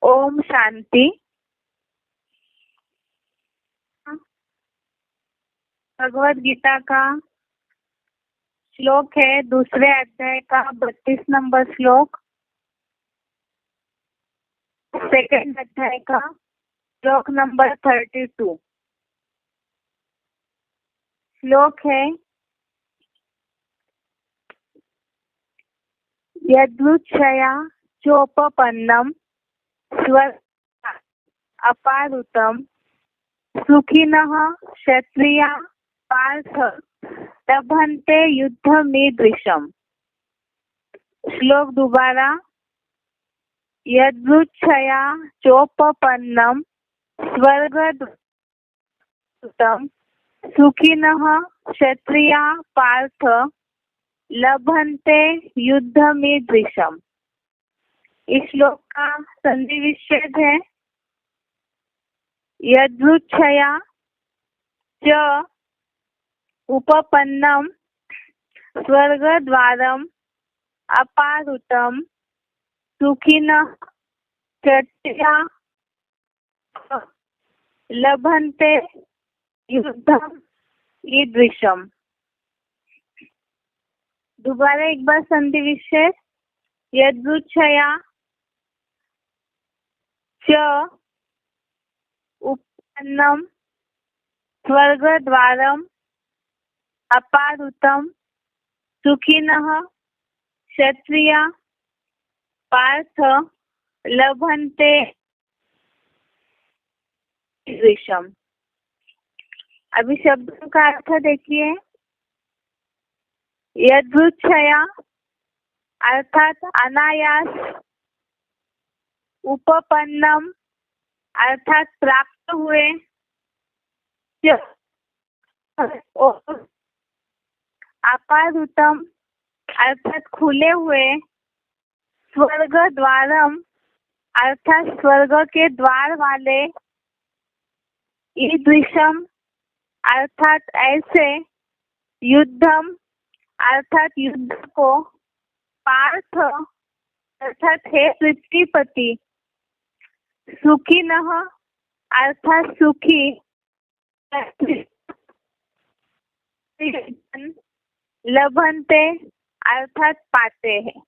ओम शांति। भगवद गीता का श्लोक है दूसरे अध्याय का 32 नंबर श्लोक, सेकंड अध्याय का श्लोक नंबर 32। श्लोक है यदृच्छया चोपपन्नम स्वर्ग अपारुतम सुखिनः क्षत्रिया पार्थ लभन्ते युद्धमीदृशम्। श्लोक दोबारा, यदृच्छया चोपपन्नम स्वर्गदूतम सुखिनः क्षत्रिया पार्थ लभन्ते युद्धमीदृशम्। इस श्लोक का संधि विच्छेद है यदृच्छया च उपपन्नम स्वर्गद्वारम अपारुतम सुखिनः क्षत्रिया लभन्ते युद्धम ईदृशम्। दोबारा एक बार संधि विच्छेद यदृच्छया च उपपन्नम स्वर्गद्वारम अपारुतम सुखिनः क्षत्रिया पार्थ लभन्ते ईदृशम्। अभी शब्दों का अर्थ देखिए। यदृच्छया अर्थात अनायास, उपपन्नम अर्थात प्राप्त हुए, अपारुतम अर्थात खुले हुए, स्वर्ग द्वारम अर्थात स्वर्ग के द्वार वाले, ईदृशम अर्थात ऐसे, युद्धम अर्थात युद्ध को, पार्थ अर्थात हे पृथ्वीपति, सुखिनः अर्थात सुखी, लभन्ते अर्थात पाते हैं।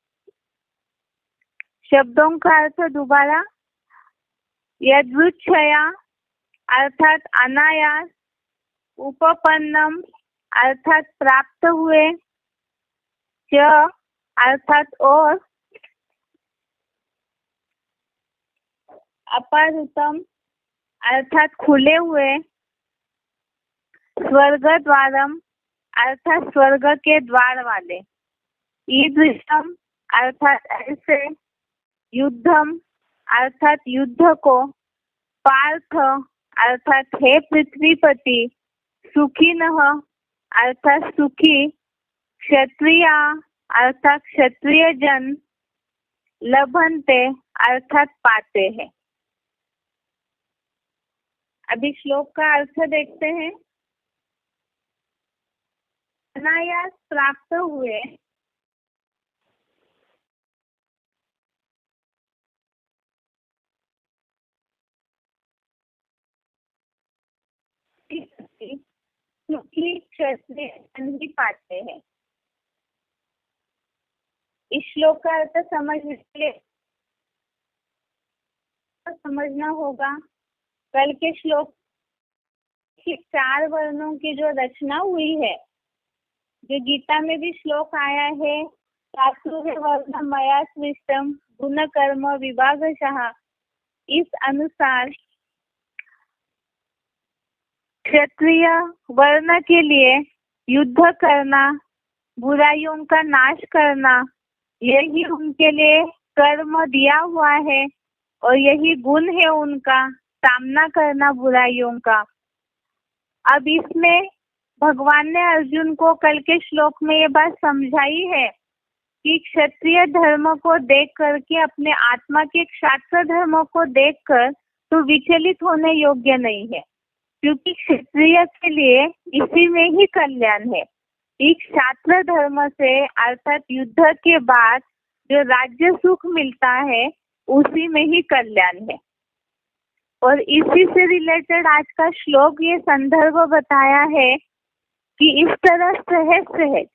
शब्दों का अर्थ दोबारा, यदृच्छया अर्थात अनायास, उपपन्नम अर्थात प्राप्त हुए, च अर्थात और, अपारुतम अर्थात खुले हुए, स्वर्ग द्वारम अर्थात स्वर्ग के द्वार वाले, ईदृशम अर्थात ऐसे, युद्धम अर्थात युद्ध को, पार्थ अर्थात हे पृथ्वीपति, सुखिनः अर्थात सुखी, क्षत्रिया अर्थात क्षत्रिय जन, लभन्ते अर्थात पाते हैं। अभी श्लोक का अर्थ देखते हैं। अनायास प्राप्त हुए, सुखी क्षत्रिय जन ही पाते हैं। इस श्लोक का अर्थ समझने के लिए समझना होगा कल के श्लोक की 4 वर्णों की जो रचना हुई है, जो गीता में भी श्लोक आया है, चातुर्य वर्ण मया सृष्टम गुण कर्म विभागशः, इस अनुसार क्षत्रिय वर्ण के लिए युद्ध करना, बुराइयों का नाश करना, यही उनके लिए कर्म दिया हुआ है और यही गुण है उनका, सामना करना बुराइयों का। अब इसमें भगवान ने अर्जुन को कल के श्लोक में ये बात समझाई है कि क्षत्रिय धर्म को देख करके, अपने आत्मा के क्षात्र धर्म को देखकर तो विचलित होने योग्य नहीं है, क्योंकि क्षत्रिय के लिए इसी में ही कल्याण है। इस क्षात्र धर्म से अर्थात युद्ध के बाद जो राज्य सुख मिलता है, उसी में ही कल्याण है। और इसी से रिलेटेड आज का श्लोक ये संदर्भ बताया है कि इस तरह सहज सहज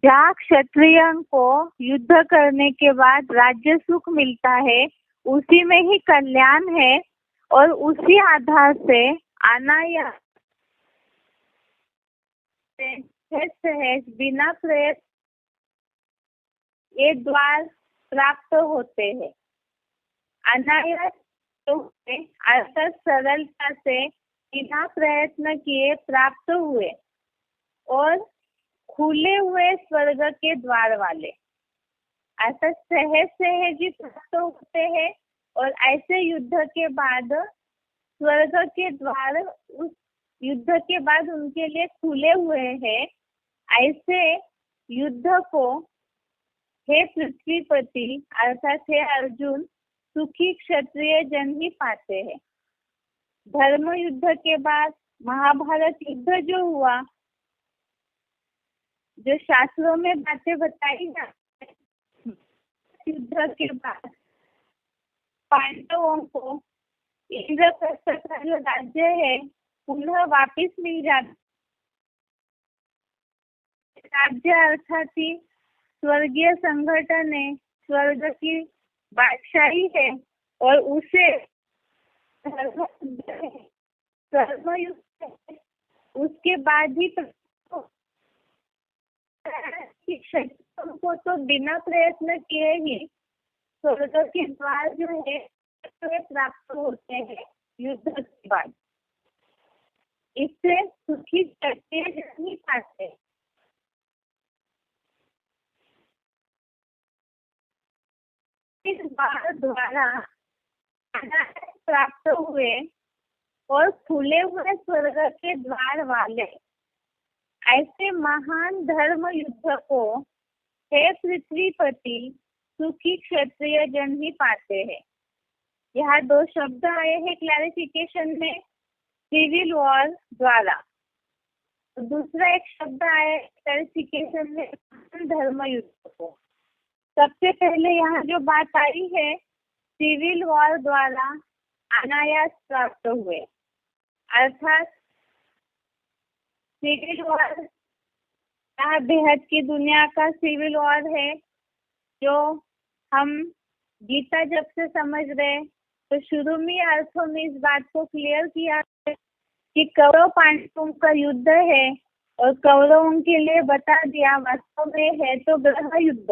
जहाँ क्षत्रिय को युद्ध करने के बाद राज्य सुख मिलता है, उसी में ही कल्याण है। और उसी आधार से अनायास सहज बिना प्रयत्न ये द्वार प्राप्त होते हैं। अनायास अर्थात सरलता से बिना प्रयत्न किए प्राप्त हुए और खुले हुए स्वर्ग के द्वार वाले, अर्थात सहज सहज ही प्राप्त होते हैं। और ऐसे युद्ध के बाद स्वर्ग के द्वार उस युद्ध के बाद उनके लिए खुले हुए हैं। ऐसे युद्ध को हे पृथ्वीपति अर्थात हे अर्जुन सुखी क्षत्रिय जन ही पाते हैं। धर्म युद्ध के बाद महाभारत युद्ध जो हुआ, जो शास्त्रों में बातें बताई जाती, युद्ध के बाद पांडवों को इंद्रप्रस्थ का जो राज्य है पुनः वापिस मिल जाता। राज्य अर्थात ही स्वर्गीय संगठन है, स्वर्ग की बादशाही है और उसे धर्मयुद्ध है। उसके बाद ही को तो बिना प्रयत्न किए ही स्वर्ग के द्वार जो है प्राप्त होते हैं युद्ध के बाद। इससे सुखी क्षत्रिय जन ही पाते हैं। इस बार द्वारा प्राप्त हुए और खुले हुए स्वर्ग के द्वार वाले ऐसे महान धर्म युद्ध को हे पृथ्वीपति सुखी क्षत्रिय जन ही पाते हैं। यहाँ दो शब्द आए हैं क्लैरिफिकेशन में, सिविल वॉर द्वारा। दूसरा एक शब्द आया क्लैरिफिकेशन में धर्म युद्ध को। सबसे पहले यहाँ जो बात आई है सिविल वॉर द्वारा अनायास प्राप्त हुए, अर्थात सिविल वॉर यहाँ बेहद की दुनिया का सिविल वॉर है जो हम गीता जब से समझ रहे तो शुरू में अर्थों में इस बात को क्लियर किया है कि कौरव पांडवों का युद्ध है और कौरवों के लिए बता दिया वास्तव में है तो ग्रह युद्ध,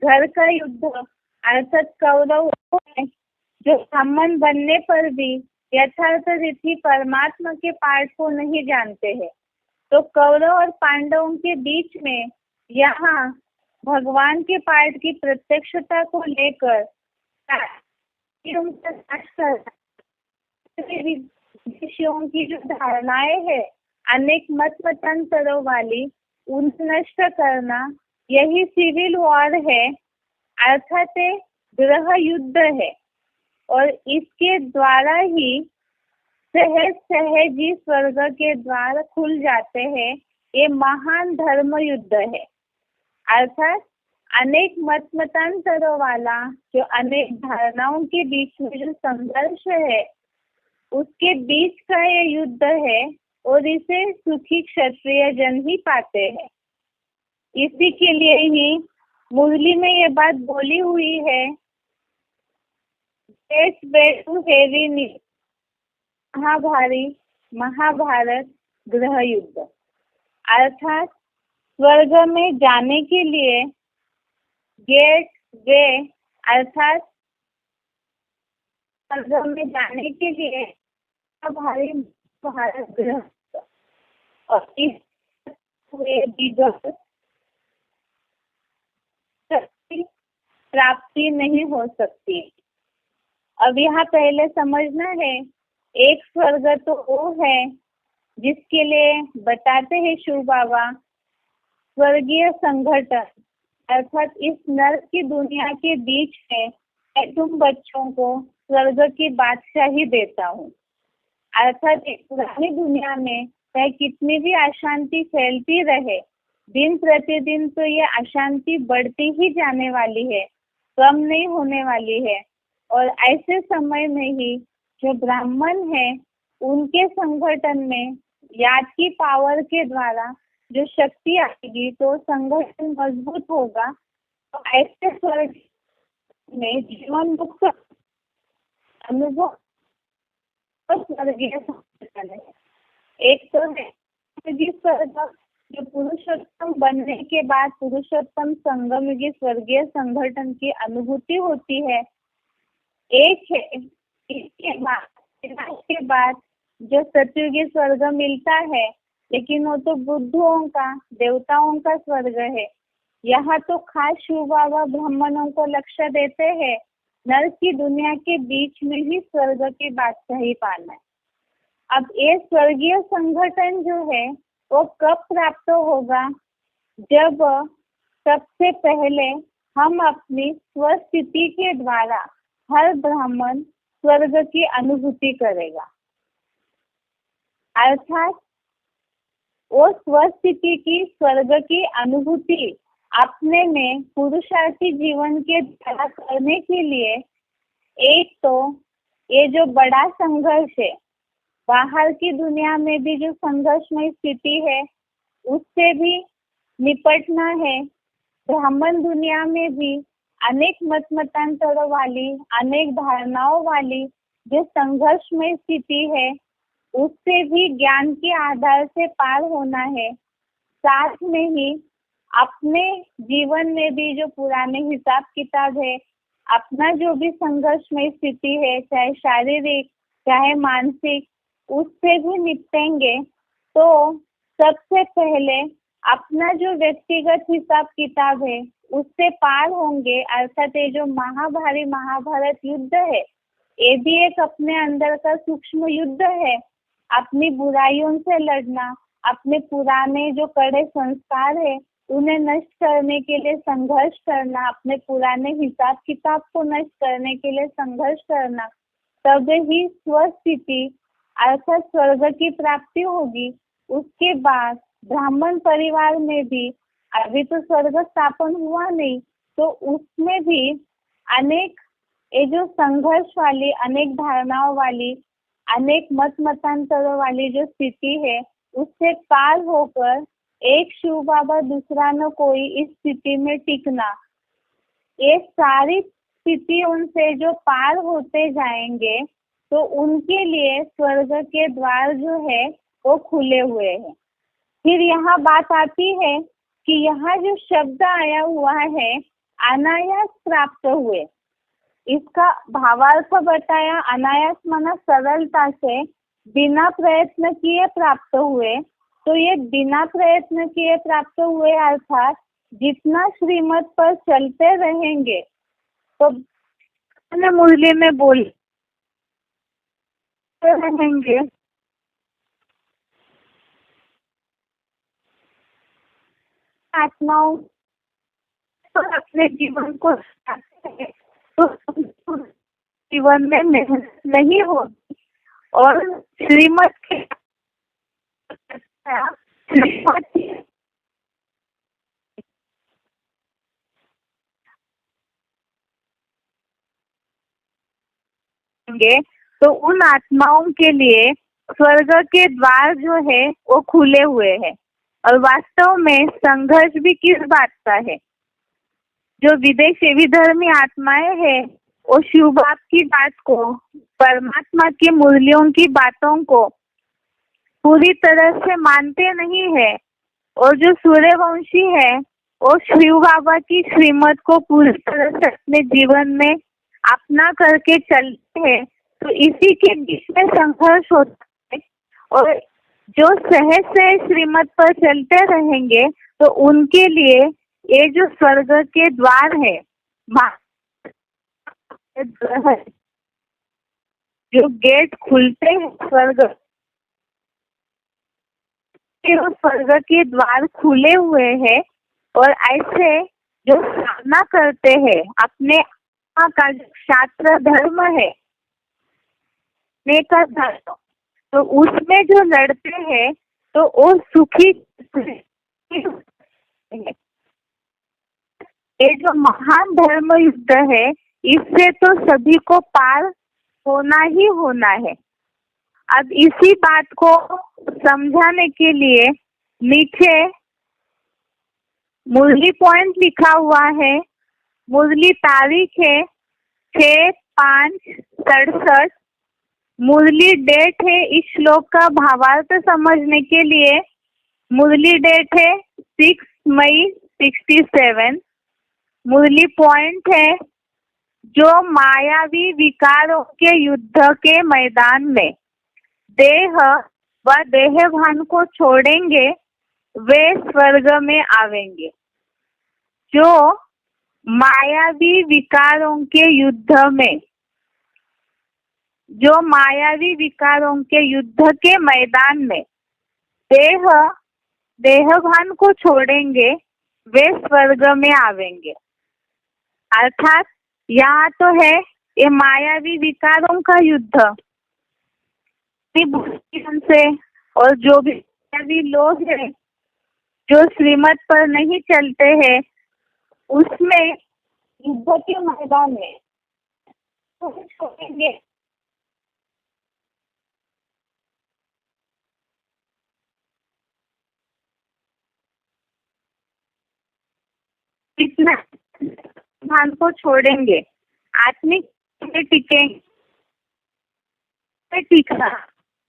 घर का युद्ध, अर्थात कौरव जो सामन बनने पर भी यथार्थ रीति परमात्मा के पाठ को नहीं जानते हैं। तो कौरव और पांडवों के बीच में यहाँ भगवान के पाठ की प्रत्यक्षता को लेकर विषयों की जो धारणाएं है अनेक मत मतांतरों वाली उन नष्ट करना, यही सिविल वॉर है, अर्थात गृह युद्ध है। और इसके द्वारा ही सहज सहज ही स्वर्ग के द्वार खुल जाते हैं। ये महान धर्म युद्ध है, अर्थात अनेक मत मतांतरों वाला जो अनेक धारणाओं के बीच में जो संघर्ष है उसके बीच का ये युद्ध है और इसे सुखी क्षत्रिय जन ही पाते हैं। इसी के लिए ही मुरली में ये बात बोली हुई है, महाभारी महाभारत गृह युद्ध, अर्थात स्वर्ग में जाने के लिए गेट वे, अर्थात स्वर्ग में जाने के लिए महाभारी भारत गृह और इस प्राप्ति नहीं हो सकती। अब यहाँ पहले समझना है, एक स्वर्ग तो वो है जिसके लिए बताते हैं शिव बाबा स्वर्गीय संगठन, अर्थात इस नर्क की दुनिया के बीच में मैं तुम बच्चों को स्वर्ग की बादशाही देता हूँ। अर्थात एक पुरानी दुनिया में चाहे कितनी भी अशांति फैलती रहे, दिन प्रतिदिन तो ये अशांति बढ़ती ही जाने वाली है, कम नहीं होने वाली है। और ऐसे समय में ही जो ब्राह्मण है उनके संगठन में याद की पावर के द्वारा जो शक्ति आएगी तो संगठन मजबूत होगा। तो ऐसे स्वर्ग में जीवन मुक्त अनुभव और स्वर्गीय संगठन है। एक तो है स्वर्ग जो पुरुषोत्तम बनने के बाद पुरुषोत्तम संगम युगी स्वर्गीय संगठन की अनुभूति होती है। एक है इसके बाद जो सतयुगी स्वर्ग मिलता है, लेकिन वो तो बुद्धों का देवताओं का स्वर्ग है। यहाँ तो खास शिव बाबा ब्राह्मणों को लक्ष्य देते हैं, नर की दुनिया के बीच में ही स्वर्ग की बादशाही पाना है। अब ये स्वर्गीय संगठन जो है वो कब प्राप्त होगा? जब सबसे पहले हम अपनी स्वस्थिति के द्वारा हर ब्राह्मण स्वर्ग की अनुभूति करेगा, अर्थात वो स्वस्थिति की स्वर्ग की अनुभूति अपने में पुरुषार्थी जीवन के द्वारा करने के लिए एक तो ये जो बड़ा संघर्ष है, बाहर की दुनिया में भी जो संघर्षमय स्थिति है उससे भी निपटना है। ब्राह्मण दुनिया में भी अनेक मत मतांतरों वाली, अनेक धारणाओं वाली जो संघर्षमय स्थिति है उससे भी ज्ञान के आधार से पार होना है। साथ में ही अपने जीवन में भी जो पुराने हिसाब किताब है, अपना जो भी संघर्षमय स्थिति है, चाहे शारीरिक चाहे मानसिक, उससे भी निपटेंगे। तो सबसे पहले अपना जो व्यक्तिगत हिसाब किताब है उससे पार होंगे, अर्थात ये जो महाभारत युद्ध है ये भी एक अपने अंदर का सूक्ष्म युद्ध है। अपनी बुराइयों से लड़ना, अपने पुराने जो कड़े संस्कार है उन्हें नष्ट करने के लिए संघर्ष करना, अपने पुराने हिसाब किताब को नष्ट करने के लिए संघर्ष करना, तब ही स्वस्थिति अर्थात स्वर्ग की प्राप्ति होगी। उसके बाद ब्राह्मण परिवार में भी अभी तो स्वर्ग स्थापन हुआ नहीं, तो उसमें भी अनेक ये जो संघर्ष वाली, अनेक धारणाओं वाली, अनेक मत मतांतरों वाली जो स्थिति है उससे पार होकर एक शिव बाबा दूसरा न कोई इस स्थिति में टिकना, ये सारी स्थितियों से जो पार होते जाएंगे तो उनके लिए स्वर्ग के द्वार जो है वो खुले हुए हैं। फिर यहाँ बात आती है कि यहाँ जो शब्द आया हुआ है अनायास प्राप्त हुए, इसका भावार्थ बताया। अनायास माना सरलता से, बिना प्रयत्न किए प्राप्त हुए। तो ये बिना प्रयत्न किए प्राप्त हुए अर्थात जितना श्रीमत पर चलते रहेंगे, तो मुरली में बोलते रहेंगे आत्माओं तो अपने जीवन को तो जीवन में मेहनत नहीं होगी और श्रीमत के तो उन आत्माओं के लिए स्वर्ग के द्वार जो है वो खुले हुए हैं। और वास्तव में संघर्ष भी किस बात का है? जो विदेशी विधर्मी आत्माएं हैं वो शिव बाप की बात को, परमात्मा की मूल्यों की बातों को पूरी तरह से मानते नहीं है, और जो सूर्यवंशी है वो शिव बाबा की श्रीमत को पूरी तरह से अपने जीवन में अपना करके चलते हैं। तो इसी के बीच में संघर्ष होता है, और जो सहज से श्रीमत पर चलते रहेंगे तो उनके लिए ये जो स्वर्ग के द्वार है, जो गेट खुलते हैं स्वर्ग के द्वार खुले हुए हैं, और ऐसे जो साधना करते हैं अपने का जो शास्त्र धर्म है का धर्म, तो उसमें जो लड़ते हैं तो वो सुखी ये जो महान धर्म युद्ध है इससे तो सभी को पार होना ही होना है। अब इसी बात को समझाने के लिए नीचे मुरली पॉइंट लिखा हुआ है। मुरली तारीख है 6/5/67। मुरली डेट है इस श्लोक का भावार्थ समझने के लिए। मुरली डेट है 6 मई 67। मुरली पॉइंट है, जो मायावी विकारों के युद्ध के मैदान में देह व देहभान को छोड़ेंगे वे स्वर्ग में आवेंगे। जो मायावी विकारों के युद्ध में, जो मायावी विकारों के युद्ध के मैदान में देहभान को छोड़ेंगे वे स्वर्ग में आवेंगे। अर्थात यहाँ तो है ये मायावी विकारों का युद्ध से, और जो भी मायावी लोग हैं जो श्रीमत पर नहीं चलते हैं उसमें युद्ध के मैदान में तो छोड़ेंगे। इतना भान को छोड़ेंगे, आत्मिक में टिकेंगे, टिकना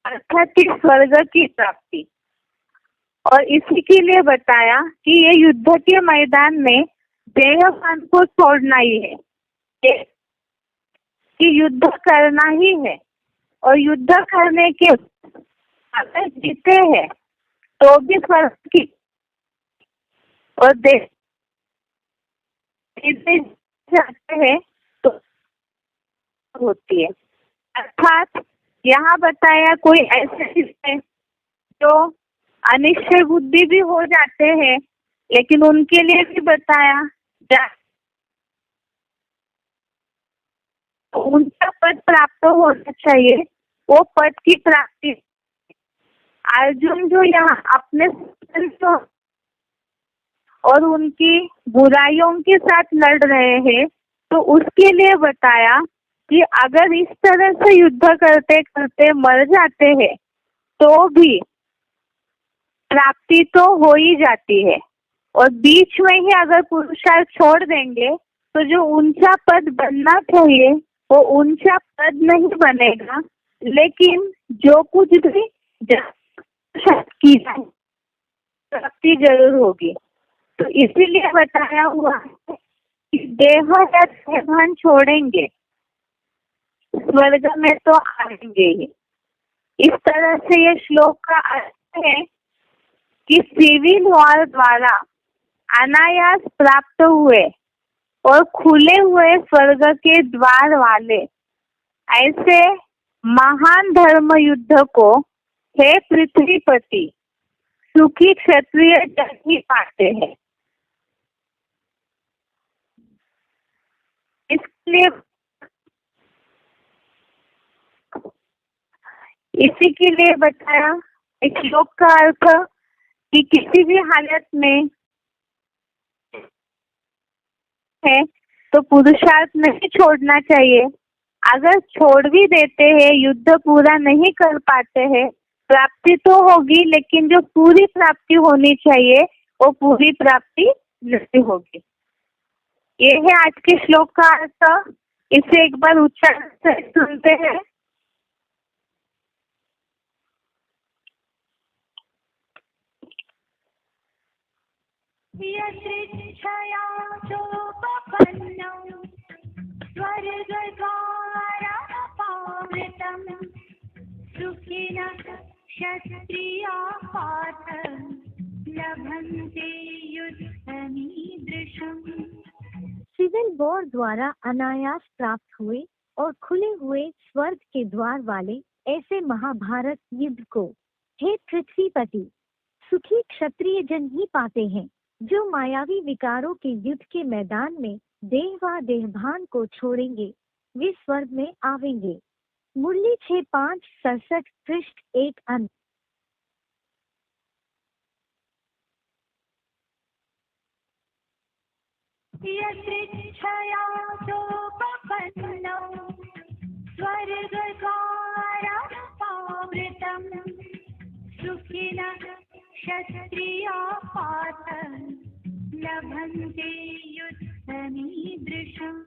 अर्थात स्वर्ग की प्राप्ति। और इसी के लिए बताया कि ये युद्ध के मैदान में देहभान को छोड़ना ही है, कि युद्ध करना ही है। और युद्ध करने के अगर जीते हैं तो भी स्वर्ग की, और जाते हैं तो होती है। अर्थात यहाँ बताया कोई ऐसे है जो अनिश्चय बुद्धि भी हो जाते हैं, लेकिन उनके लिए भी बताया उनका पद प्राप्त होना चाहिए, वो पद की प्राप्ति। अर्जुन जो यहाँ अपने और उनकी बुराइयों के साथ लड़ रहे हैं, तो उसके लिए बताया कि अगर इस तरह से युद्ध करते करते मर जाते हैं तो भी प्राप्ति तो हो ही जाती है। और बीच में ही अगर पुरुषार्थ छोड़ देंगे तो जो ऊंचा पद बनना चाहिए वो ऊंचा पद नहीं बनेगा, लेकिन जो कुछ भी की प्राप्ति जरूर होगी। तो इसीलिए बताया हुआ है कि देह या देहभान छोड़ेंगे स्वर्ग में तो आएंगे ही। इस तरह से ये श्लोक का अर्थ है कि सिविल वॉर द्वारा अनायास प्राप्त हुए और खुले हुए स्वर्ग के द्वार वाले ऐसे महान धर्म युद्ध को हे पृथ्वीपति सुखी क्षत्रिय जन ही पाते हैं। इसलिए इसी के लिए बताया इस श्लोक का अर्थ कि किसी भी हालत में है तो पुरुषार्थ नहीं छोड़ना चाहिए। अगर छोड़ भी देते हैं, युद्ध पूरा नहीं कर पाते हैं, प्राप्ति तो होगी, लेकिन जो पूरी प्राप्ति होनी चाहिए वो पूरी प्राप्ति नहीं होगी। ये है आज के श्लोक का अर्थ। इसे एक बार उच्चारण से सुनते हैं। सिविल वॉर द्वारा अनायास प्राप्त हुए और खुले हुए स्वर्ग के द्वार वाले ऐसे महाभारत युद्ध को हे पृथ्वीपति सुखी क्षत्रिय जन ही पाते हैं, जो मायावी विकारों के युद्ध के मैदान में देह व देहभान को छोड़ेंगे वे स्वर्ग में आवेंगे। मुरली 6/5/67 पृष्ठ 1 अंत। पन्नौ स्वर्गद्वारपावृतम् सुखिनः क्षत्रियाः पार्थ लभन्ते युद्धमीदृशम्।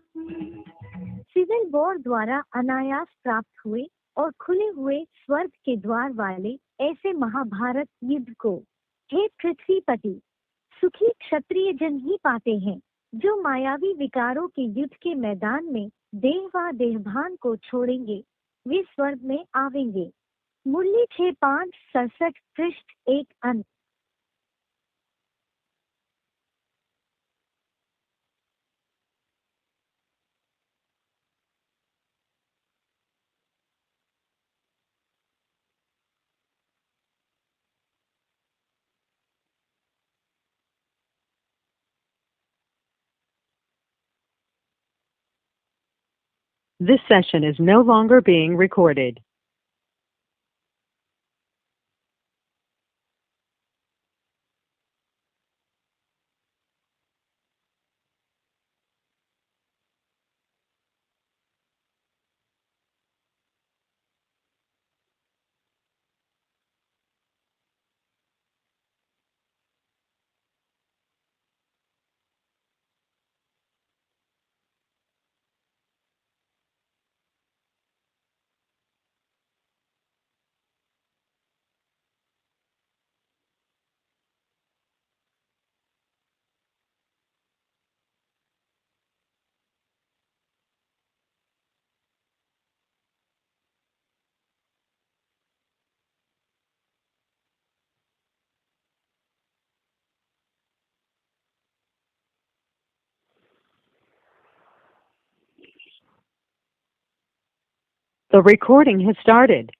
सिविल वॉर द्वारा अनायास प्राप्त हुए और खुले हुए स्वर्ग के द्वार वाले ऐसे महाभारत युद्ध को हे पृथ्वीपति सुखी क्षत्रिय जन ही पाते हैं, जो मायावी विकारों के युद्ध के मैदान में देह व देहभान को छोड़ेंगे वे स्वर्ग में आवेंगे। मूल्य 6567 पृष्ठ 1 अंक। This session is no longer being recorded. The recording has started.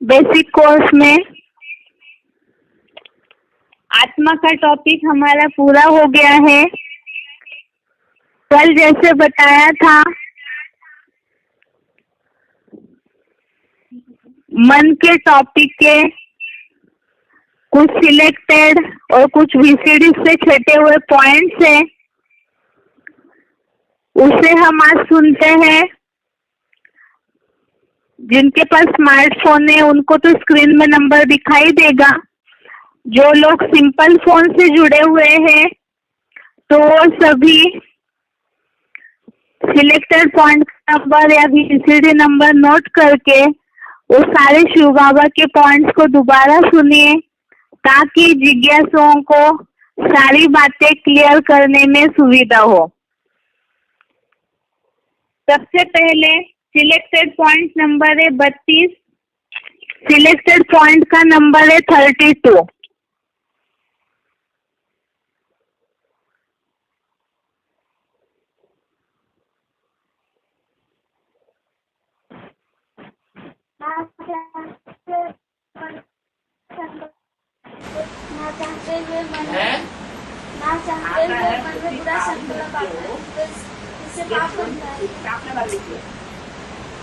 Basic course में आत्मा का टॉपिक हमारा पूरा हो गया है। कल जैसे बताया था, मन के टॉपिक के कुछ सिलेक्टेड और कुछ वीसीडी से छटे हुए पॉइंट्स हैं, उसे हम आज सुनते हैं। जिनके पास स्मार्टफोन है उनको तो स्क्रीन में नंबर दिखाई देगा। जो लोग सिंपल फोन से जुड़े हुए हैं तो वो सभी सिलेक्टेड पॉइंट नंबर या वीसीडी नंबर नोट करके वो सारे शिव बाबा के पॉइंट्स को दोबारा सुनिए, ताकि जिज्ञासुओं को सारी बातें क्लियर करने में सुविधा हो। सबसे पहले सिलेक्टेड पॉइंट नंबर है 32, सिलेक्टेड पॉइंट का नंबर है 32।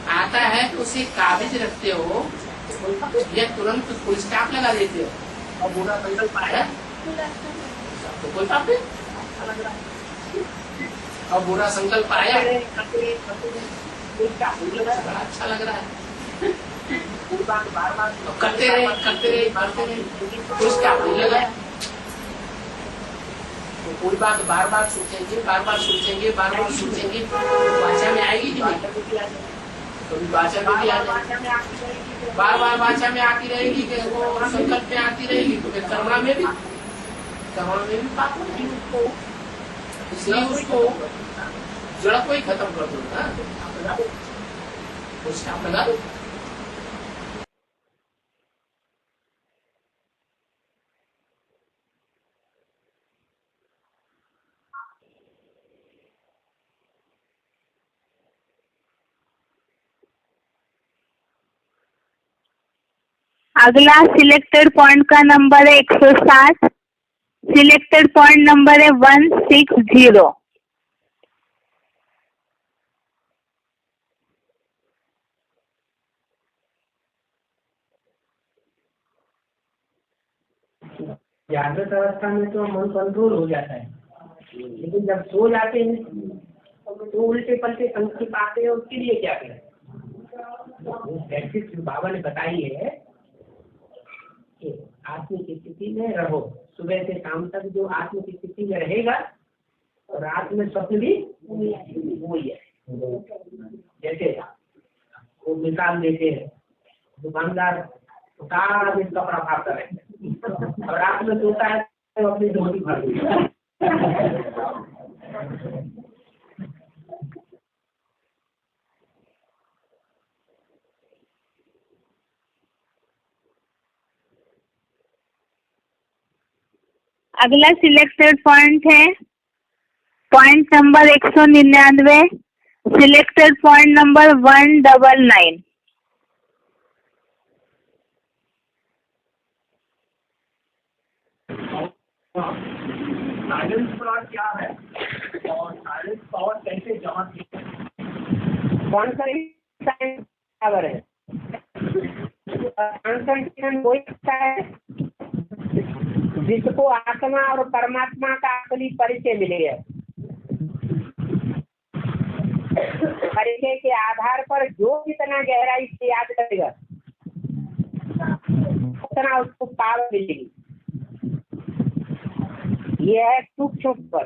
आता है तो उसे काबिज रखते हो या तुरंत फुल स्टॉप लगा देते हो? और बुरा संकल्प आया तो कोई पाप नहीं। और बुरा संकल्प आया बड़ा अच्छा लग रहा है, तो करते रहे फुल स्टॉप नहीं लगाया। तो कोई बात बार बार सोचेंगे, बार बार सोचेंगे, बार बार सोचेंगे, भाषा में आएगी कि नहीं? कभी भाषा में भी आ जाएगी, बार बार भाषा में आती रहेगी, वो संकल्प में आती रहेगी, तो फिर कर्मणा में भी पाप होगा। इसलिए उसको जड़ को ही खत्म कर दो ना, उसका लगा दो। अगला सिलेक्टेड पॉइंट का नंबर है 160, सिलेक्टेड पॉइंट नंबर है 160। जागृत अवस्था में तो मन कंट्रोल हो जाता है, लेकिन जब सो जाते हैं तो उल्टे पलटे संकेत आते हैं। उसके लिए क्या करें? प्रैक्टिस बाबा ने बताई है कि आत्म की स्थिति में रहो, सुबह से शाम तक जो आत्म की स्थिति में रहेगा और रात में स्वप्न भी वही है। जैसे वो मिसाल देते हैं, दुकानदार सारा दिन कपड़ा फाड़ता रहता है और रात में सोता है तो अपनी धोती फाड़ देता है। अगला सिलेक्टेड पॉइंट है point number 199, selected point number 199। Silence power क्या है और साइलेंस पावर कैसे जमा की? कौन सा साइलेंस पावर है? कंसंट्रेशन वही होता है जिसको आत्मा और परमात्मा का असली परिचय मिलेगा। परिचय के आधार पर जो जितना गहराई से याद करेगा उतना उसको पावर मिलेगी। ये है सूक्ष्म पर।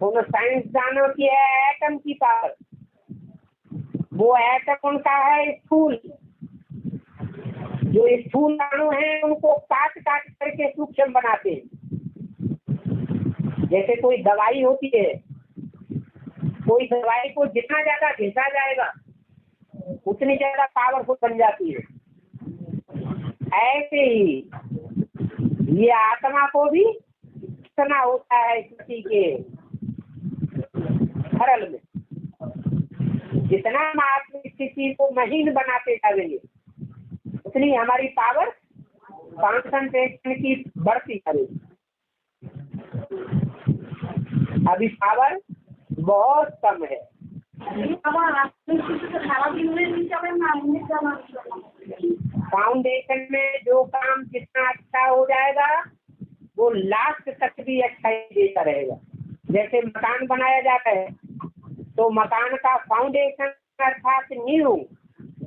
उन साइंसदानों की है एटम की पावर। वो एटम उनका है स्थूल। जो स्थूल अणु हैं उनको काट काट करके सूक्ष्म बनाते हैं। जैसे कोई दवाई होती है, कोई दवाई को जितना ज्यादा घिसा जाएगा उतनी ज्यादा पावरफुल बन जाती है। ऐसे ही ये आत्मा को भी इतना होता है स्थिति के सरल में। जितना हम आत्म स्थिति को महीन बनाते जाएंगे उतनी हमारी पावर कॉन्सेंट्रेशन की बढ़ती करेगी। अभी पावर बहुत कम है। फाउंडेशन में जो काम जितना अच्छा हो जाएगा वो लास्ट तक भी अच्छा ही देता रहेगा। जैसे मकान बनाया जाता है तो मकान का फाउंडेशन अर्थात नींव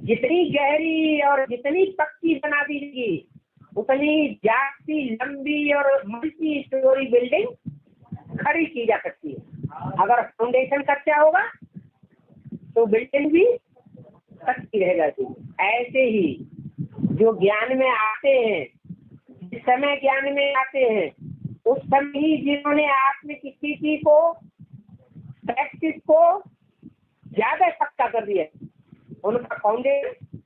जितनी गहरी और जितनी पक्की बना दीजिए उतनी जाती लंबी और मल्टी स्टोरी बिल्डिंग खड़ी की जा सकती है। अगर फाउंडेशन कच्चा होगा तो बिल्डिंग भी कच्ची रह जाती है। ऐसे ही जो ज्ञान में आते हैं, जिस समय ज्ञान में आते हैं उस समय ही जिन्होंने आत्मिक स्थिति को प्रैक्टिस को ज्यादा पक्का कर दिया उनका फाउंडेशन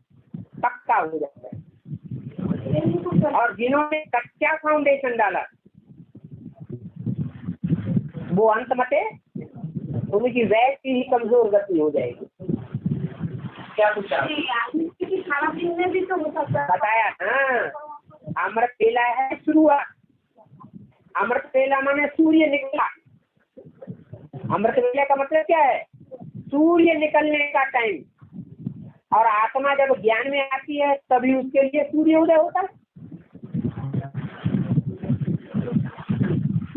पक्का हो जाता है। और जिन्होंने कच्चा फाउंडेशन डाला वो अंत मते उनकी वैसी ही कमजोर गति हो जाएगी। क्या पूछा? खाना पीने भी तो हो सकता है। बताया हाँ। अमृत पेला है शुरुआत। अमृत पेला माने सूर्य निकला। अमृत पेला का मतलब क्या है? सूर्य निकलने का टाइम। और आत्मा जब ज्ञान में आती है तभी उसके लिए सूर्य उदय होता है।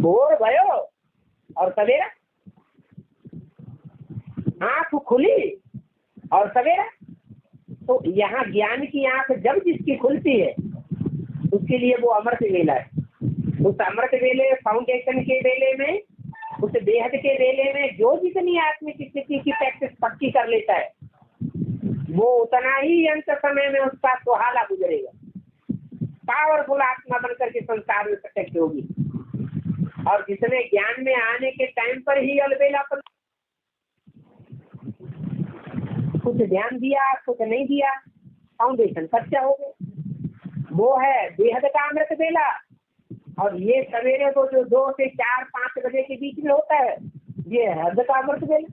भोर भयो और सवेरा, आंख खुली और सवेरा। तो यहाँ ज्ञान की आंख जब जिसकी खुलती है उसके लिए वो अमृत वेला है। उस अमृत वेले फाउंडेशन के वेले में, उस बेहद के वेले में जो जितनी आत्मिक स्थिति की प्रैक्टिस पक्की कर लेता है वो उतना ही अंत समय में उसका सुहाना गुजरेगा। पावरफुल आत्मा बनकर के संसार में प्रत्यक्ष होगी। और जिसने ज्ञान में आने के टाइम पर ही अलबेलापन, कुछ ध्यान दिया कुछ नहीं दिया, फाउंडेशन कच्चा हो गया। वो है बेहद का अमृत बेला। और ये सवेरे को जो 2 से 4 5 बजे के बीच में होता है ये हद का अमृत बेला।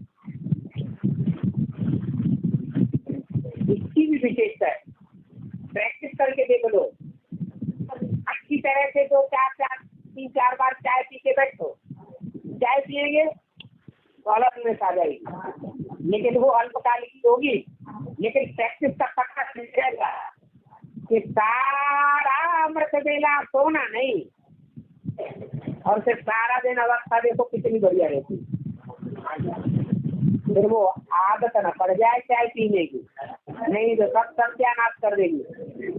इसकी भी विशेषता है। प्रैक्टिस करके देख लो। अच्छी तरह से 2 4 3 4 बार चाय पी के बैठो। चाय पिएंगे तो अलग आ जाएगी, लेकिन वो अल्पकालिक होगी। लेकिन प्रैक्टिस का पता चल जाएगा कि मिलेगा, सोना नहीं। और फिर सारा दिन अवस्था देखो कितनी बढ़िया रहती, फिर वो आदत न पड़ जाए चाय पीने की, नहीं तो सब सत्यानाश कर देगी।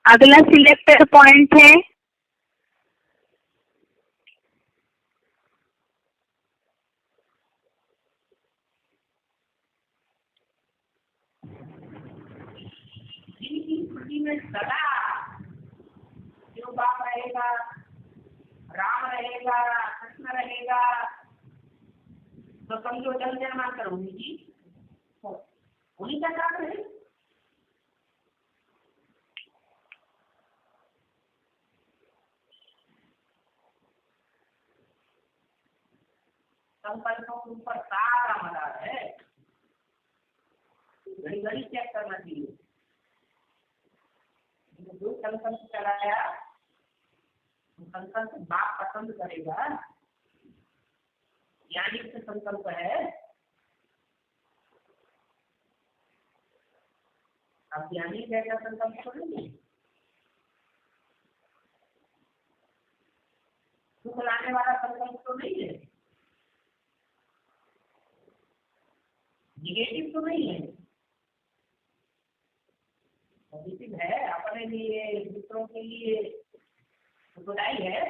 अगला सिलेक्टेड पॉइंट है जिनकी स्मृति में सदा शिव बाप रहेगा, राम रहेगा, कृष्ण रहेगा, तो समझो जल निर्माण करूंगी जी, उन्हीं का काम है। संकल्पों के ऊपर सारा मदार है, घड़ी घड़ी चेक करना चाहिए। जो संकल्प चलाया संकल्प बाप पसंद करेगा, यानी कि संकल्प है। अब ज्ञानी कैसा संकल्प करेंगे? सुख लाने वाला संकल्प तो नहीं है, निगेटिव तो नहीं है, पॉजिटिव है, अपने लिए, दूसरों के लिए सुखदाई है।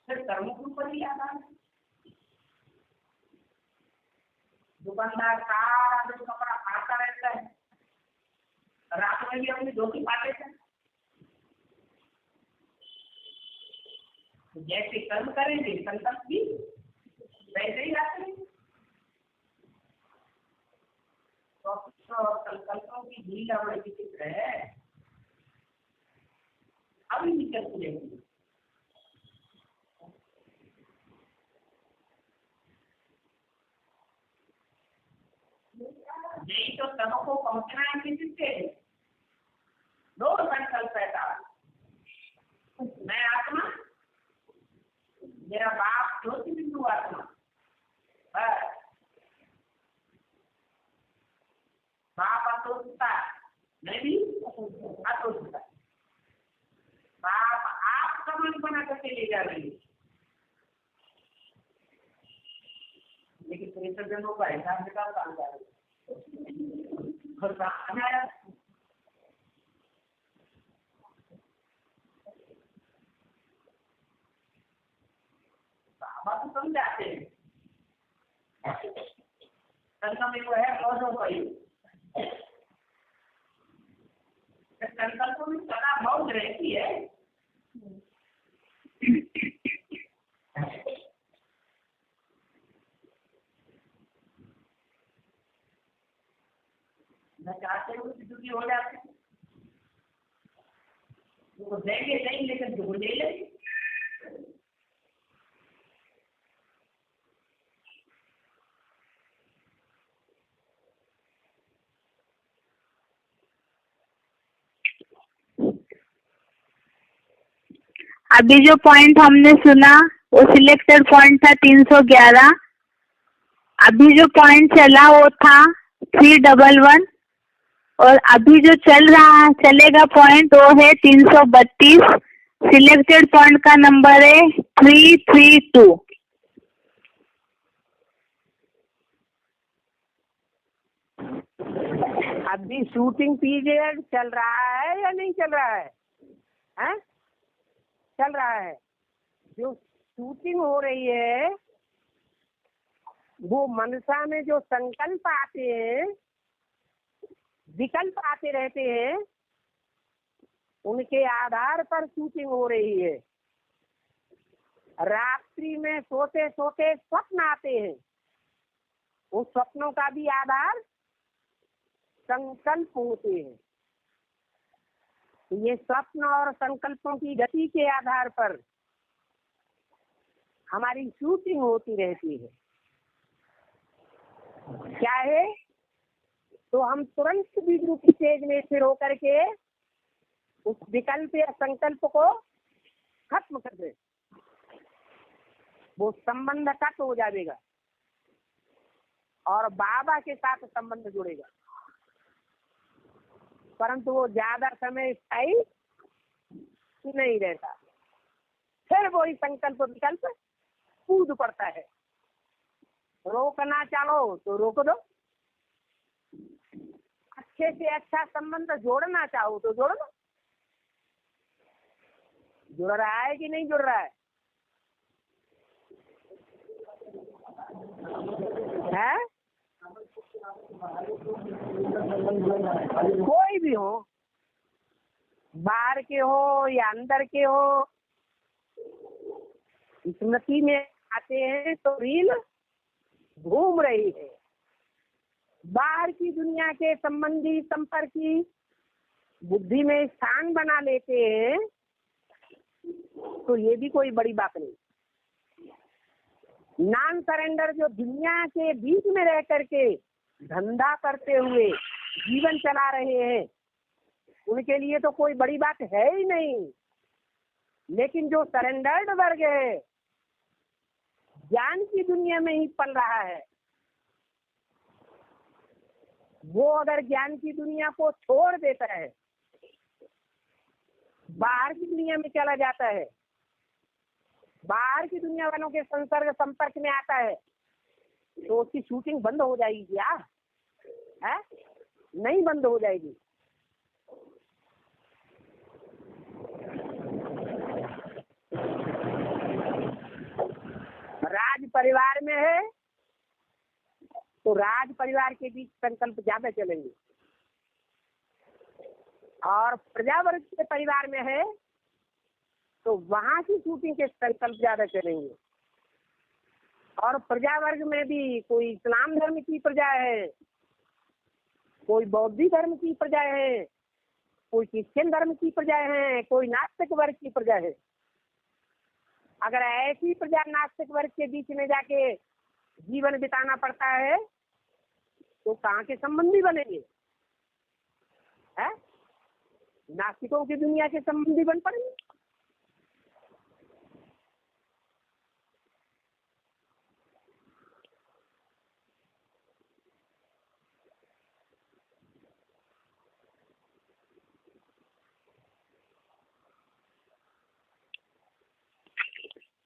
फिर कर्मों के ऊपर ही आता है। दुकानदार सारा दिन कपड़ा खाता रहता है, रात में भी अपनी धोती पाते थे। जैसे कर्म करेंगे संकल्प भी वैसे ही आते हैं। संकल्पों की ढीला बड़ी विचित्र है, अभी निकल जाएगी। यही तो सबको पहुंचना है किसी से। दो संकल्प ऐसा, मैं आत्मा, मेरा बाप ज्योति बिंदु आत्मा, बस। बाप अतोषता, मैं भी अतोषता। बाप आप समझ बना करके ले जा रही है, लेकिन 63 जनों का हिसाब निकाल काम कर रही है। बाबा तो समझाते हैं, संकल्प में है पौधों का ही, संकल्प में सदा मौज रहती है। न चाहते हुए भी दुखी हो जाते हैं, वो देंगे नहीं लेकिन जो ले लेंगे। अभी जो पॉइंट हमने सुना वो सिलेक्टेड पॉइंट था 311। अभी जो पॉइंट चला वो था 311 और अभी जो चलेगा पॉइंट वो है 332। सिलेक्टेड पॉइंट का नंबर है 332। अभी शूटिंग पीरियड चल रहा है या नहीं चल रहा है? हैं? चल रहा है। जो शूटिंग हो रही है वो मनसा में जो संकल्प आते हैं, विकल्प आते रहते हैं, उनके आधार पर शूटिंग हो रही है। रात्रि में सोते सोते स्वप्न आते हैं, उस स्वप्नों का भी आधार संकल्प होते हैं। ये स्वप्न और संकल्पों की गति के आधार पर हमारी शूटिंग होती रहती है। चाहे तो हम तुरंत विद्युत की तेज में स्थिर होकर के उस विकल्प या संकल्प को खत्म कर दे, वो संबंध कट हो जाएगा और बाबा के साथ संबंध जुड़ेगा, परंतु वो ज्यादा समय स्थायी नहीं रहता। फिर वही संकल्प विकल्प कूद पड़ता है। रोकना चाहो तो रोक दो, अच्छे से अच्छा संबंध जोड़ना चाहो तो जोड़ दो। जुड़ रहा है कि नहीं जुड़ रहा है? है? कोई भी हो, बाहर के हो या अंदर के हो, स्मृति में आते हैं तो रील घूम रही है। बाहर की दुनिया के संबंधी संपर्की बुद्धि में स्थान बना लेते हैं तो ये भी कोई बड़ी बात नहीं। नॉन सरेंडर जो दुनिया के बीच में रह करके धंधा करते हुए जीवन चला रहे हैं, उनके लिए तो कोई बड़ी बात है ही नहीं। लेकिन जो सरेंडर्ड वर्ग है, ज्ञान की दुनिया में ही पल रहा है, वो अगर ज्ञान की दुनिया को छोड़ देता है, बाहर की दुनिया में चला जाता है, बाहर की दुनिया वालों के संसर्ग संपर्क में आता है, तो उसकी शूटिंग बंद हो जाएगी क्या? है? नहीं बंद हो जाएगी। राज परिवार में है तो राज परिवार के बीच संकल्प ज्यादा चलेंगे, और प्रजावर्ग के परिवार में है तो वहां की शूटिंग के संकल्प ज्यादा चलेंगे। और प्रजा वर्ग में भी कोई इस्लाम धर्म की प्रजा है, कोई बौद्ध धर्म की प्रजा है, कोई क्रिश्चियन धर्म की प्रजा है, कोई नास्तिक वर्ग की प्रजा है। अगर ऐसी प्रजा नास्तिक वर्ग के बीच में जाके जीवन बिताना पड़ता है तो कहाँ के संबंधी बनेंगे? है? नास्तिकों की दुनिया के संबंधी बन पड़ेंगे।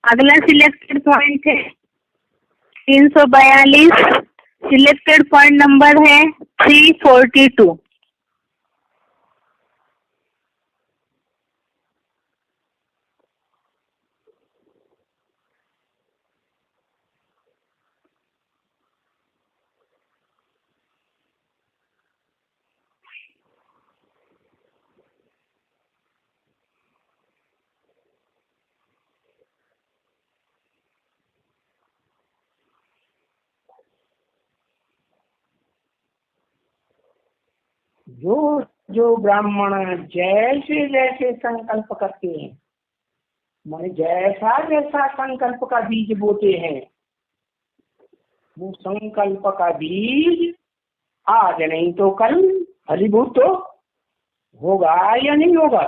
अगला सिलेक्टेड पॉइंट है 342। सिलेक्टेड पॉइंट नंबर है 342। जो ब्राह्मण जैसे जैसे संकल्प करते हैं, माने जैसा जैसा संकल्प का बीज बोते हैं, वो संकल्प का बीज आज नहीं तो कल फलीभूत तो होगा या नहीं होगा,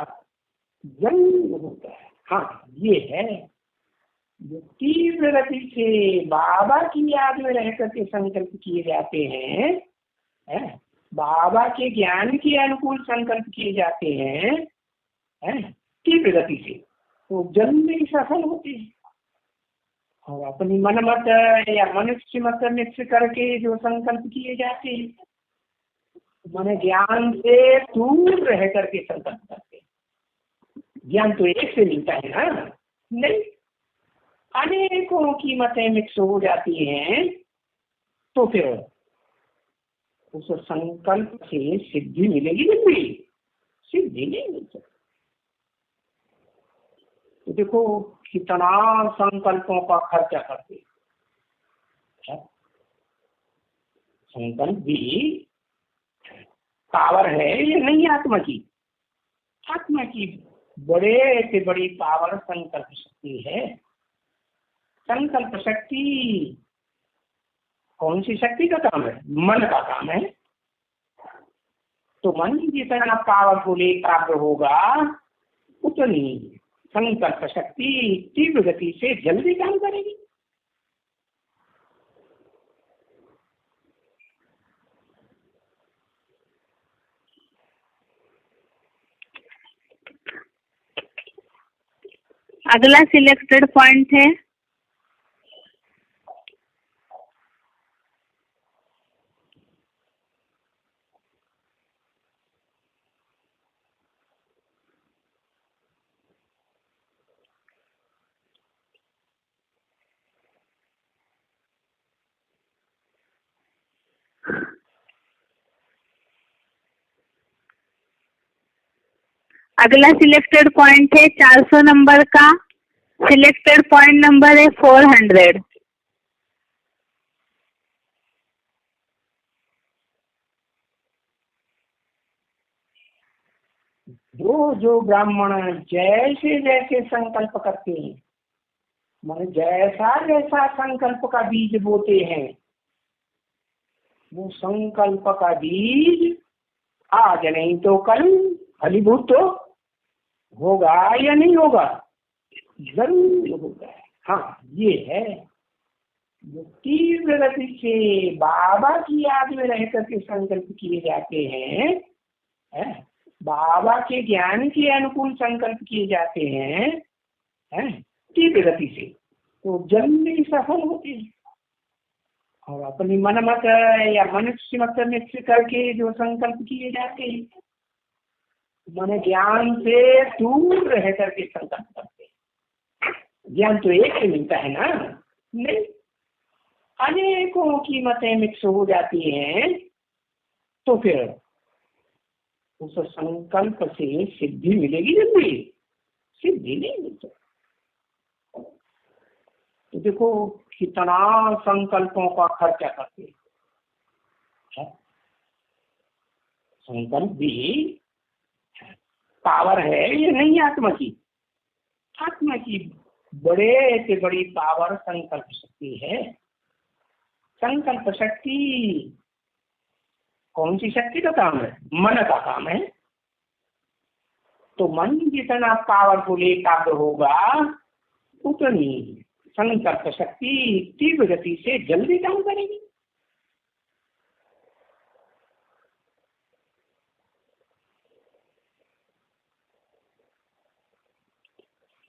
जरूर होता है। हाँ, ये है जो तीव्र गति से बाबा की याद में रह करके संकल्प किए जाते हैं, बाबा के ज्ञान के अनुकूल संकल्प किए जाते हैं तीव्र गति से, तो जन्म में सफल होते हैं। और अपनी मनमत या मनुष्य मत मिक्स करके जो संकल्प किए जाते हैं, मन ज्ञान से दूर रह करके संकल्प करते हैं। ज्ञान तो एक से मिलता है ना, नहीं, अनेकों की मतें मिक्स हो जाती हैं, तो फिर उस संकल्प से सिद्धि मिलेगी नहीं? सिद्धि नहीं मिल सकती। तो देखो कितना संकल्पों का खर्चा करते हैं। संकल्प भी पावर है या नहीं आत्मा की? आत्मा की बड़े से बड़ी पावर संकल्प शक्ति है। संकल्प शक्ति कौन सी शक्ति का काम है? मन का काम है। तो मन जितना पावरफुल एकाग्र होगा उतनी संकल्प शक्ति तीव्र गति से जल्दी काम करेगी। अगला सिलेक्टेड पॉइंट है अगला सिलेक्टेड पॉइंट है 400 नंबर का। सिलेक्टेड पॉइंट नंबर है 400। जो ब्राह्मण जैसे जैसे संकल्प करते हैं, मन जैसा जैसा संकल्प का बीज बोते हैं, वो संकल्प का बीज आज नहीं तो कल फलीभूत तो होगा या नहीं होगा, जरूर होगा। हाँ, ये है जो तीव्र गति से बाबा की याद में रह करके संकल्प किए जाते हैं, बाबा के ज्ञान के अनुकूल संकल्प किए जाते हैं तीव्र गति से, तो जल्दी सफल होते हैं। और अपनी मनमत या मनुष्य मत निश्चय करके जो संकल्प किए जाते हैं, मन ज्ञान से दूर रह करके संकल्प करते हैं। ज्ञान तो एक ही मिलता है ना, नहीं, अनेकों की मतें मिक्स हो जाती हैं, तो फिर उस संकल्प से सिद्धि मिलेगी जल्दी? सिद्धि नहीं मिलती। तो देखो कितना संकल्पों का खर्चा करते हैं। संकल्प भी पावर है या नहीं आत्मा की? आत्मा की बड़े से बड़ी पावर संकल्प शक्ति है। संकल्प शक्ति कौन सी शक्ति का काम है? मन का काम है। तो मन जितना पावरफुल एकाग्र होगा उतनी संकल्प शक्ति तीव्र गति से जल्दी काम करेगी।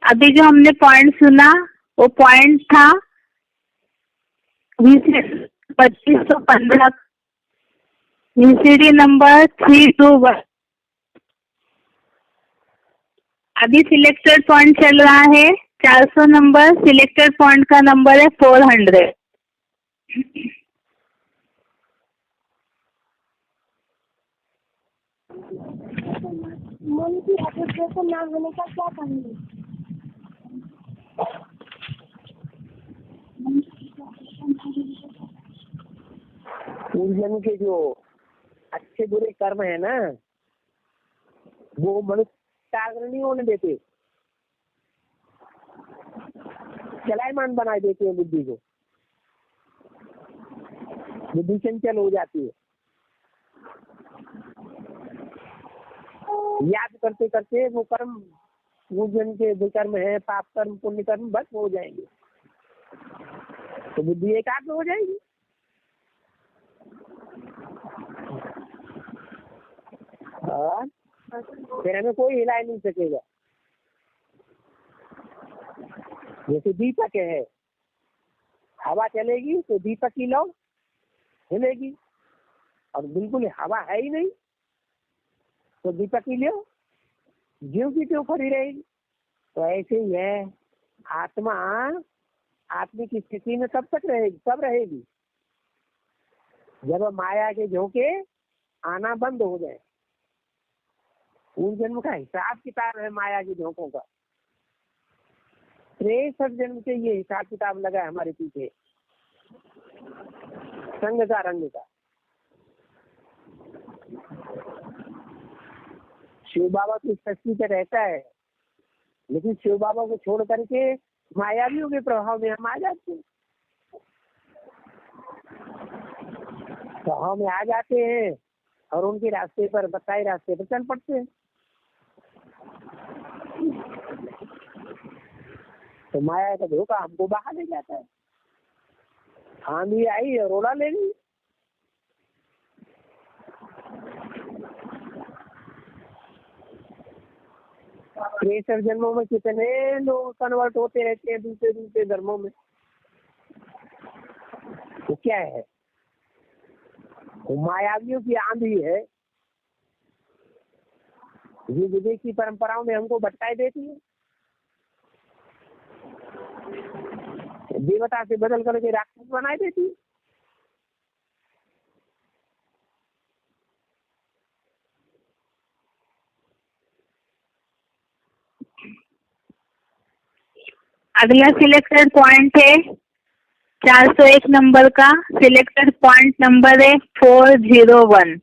अभी जो हमने पॉइंट सुना वो पॉइंट था 2515 VCD नंबर 321। अभी सिलेक्टेड पॉइंट चल रहा है 400 नंबर। सिलेक्टेड पॉइंट का नंबर है 400। मन की एकाग्रता ना होने का क्या कारण है? पूर्वजन्म के जो अच्छे बुरे कर्म है ना, वो मनुष्य एकाग्र नहीं होने देते, चलायमान बना देते हैं बुद्धि को। बुद्धि चंचल हो जाती है। याद करते करते वो कर्म, वो जन के विकर्म है, पाप कर्म पुण्य कर्म बस हो जाएंगे, तो बुद्धि एकाग्र हो जाएगी। और फिर हमें कोई हिला नहीं सकेगा। जैसे दीपक है, हवा चलेगी तो दीपक की लौ हिलेगी, और बिल्कुल हवा है ही नहीं तो दीपक की लो ज्यों की त्यों खड़ी रहेगी। तो ऐसे ही है आत्मा, आत्मा की स्थिति में कब तक रहेगी? कब रहेगी? जब माया के झोंके आना बंद हो जाए। पूर्व जन्म का हिसाब किताब है माया के झोंकों का। 63 जन्म से ये हिसाब किताब लगा है हमारे पीछे, संग का रंग का। शिव बाबा की सृष्टि पे रहता है, लेकिन शिव बाबा को छोड़ करके मायावियों के प्रभाव में हम आ जाते हैं। प्रभाव में आ जाते हैं और उनके रास्ते पर, बताए रास्ते पर चल पड़ते हैं। तो माया का धोखा हमको बहा ले जाता है। आंधी आई और उड़ा ले गई। प्रेषर जन्मों में कितने लोग कन्वर्ट होते रहते हैं दूसरे दूसरे धर्मों में। तो क्या है, वो मायावियों की आंधी है। ये विदेशी परंपराओं में हमको भटकाई देती है। देवता से बदल करके राक्षस बनाई देती है। अगला सिलेक्टेड पॉइंट है 401 नंबर का। सिलेक्टेड पॉइंट नंबर है 401।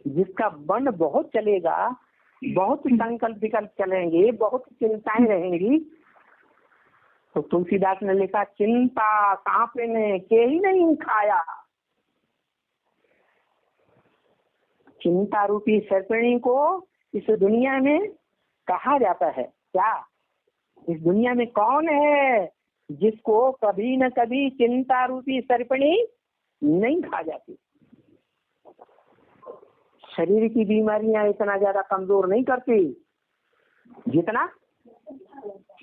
जिसका मन बहुत चलेगा, बहुत संकल्प विकल्प चलेंगे, बहुत चिंताएं रहेंगी। तो तुलसीदास ने लिखा, चिंता सांप ने के ही नहीं खाया। चिंता रूपी सर्पिणी को इस दुनिया में कहा जाता है। क्या इस दुनिया में कौन है जिसको कभी न कभी चिंता रूपी सर्पिणी नहीं खा जाती? शरीर की बीमारियां इतना ज्यादा कमजोर नहीं करती जितना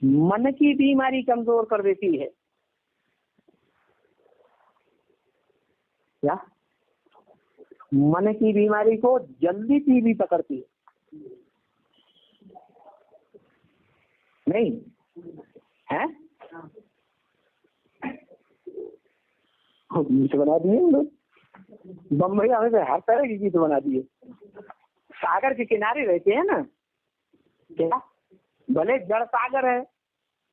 मन की बीमारी कमजोर कर देती है। क्या मन की बीमारी को जल्दी टीबी पकड़ती है? नहीं है? गीत बना दिए लोग, बम्बई हमें तो हर तरह की गीत बना दिए। सागर के किनारे रहते हैं ना, क्या भले जड़ सागर है,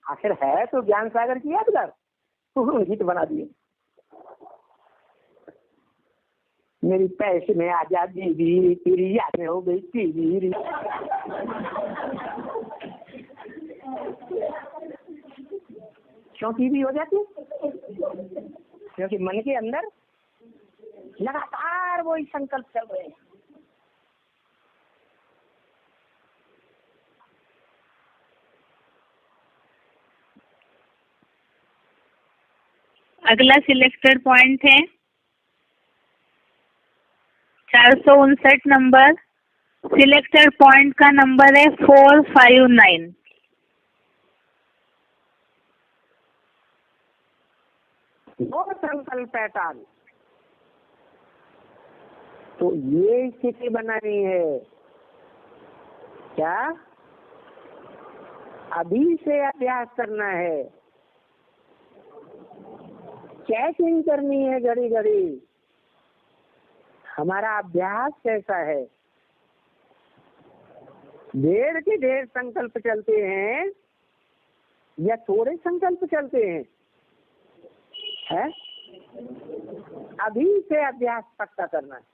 आखिर है तो ज्ञान सागर की यादगार, तो गीत बना दिए। मेरी पैसे में आजादी भी तेरी याद में हो गई तेरी। क्यों टीवी हो जाती है? क्योंकि मन के अंदर लगातार वही संकल्प चल रहे हैं। अगला सिलेक्टेड पॉइंट है 459 नंबर। सिलेक्टेड पॉइंट का नंबर है 459। वो संकल्प पैटर्न, तो ये स्थिति बनानी है। क्या अभी से अभ्यास करना है, चेकिंग करनी है घड़ी घड़ी हमारा अभ्यास कैसा है। ढेर के ढेर संकल्प चलते हैं या थोड़े संकल्प चलते हैं, है? अभी से अभ्यास पक्का करना है।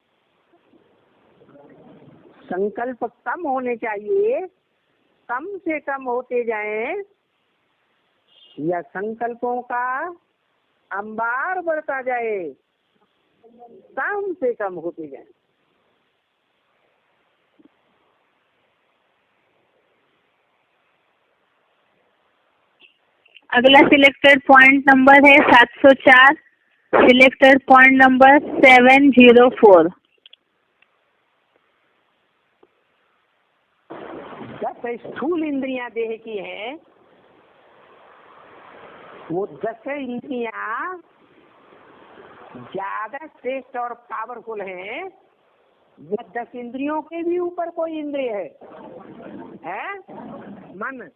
संकल्प कम होने चाहिए, कम से कम होते जाएं, या संकल्पों का अंबार बढ़ता जाए, कम से कम होते जाए। अगला सिलेक्टेड पॉइंट नंबर है 704। Selected point number 704। जब स्थूल इंद्रियां देह की हैं, वो 10 इंद्रियां ज्यादा श्रेष्ठ और पावरफुल हैं। ये 10 इंद्रियों के भी ऊपर कोई इंद्रिय है मन।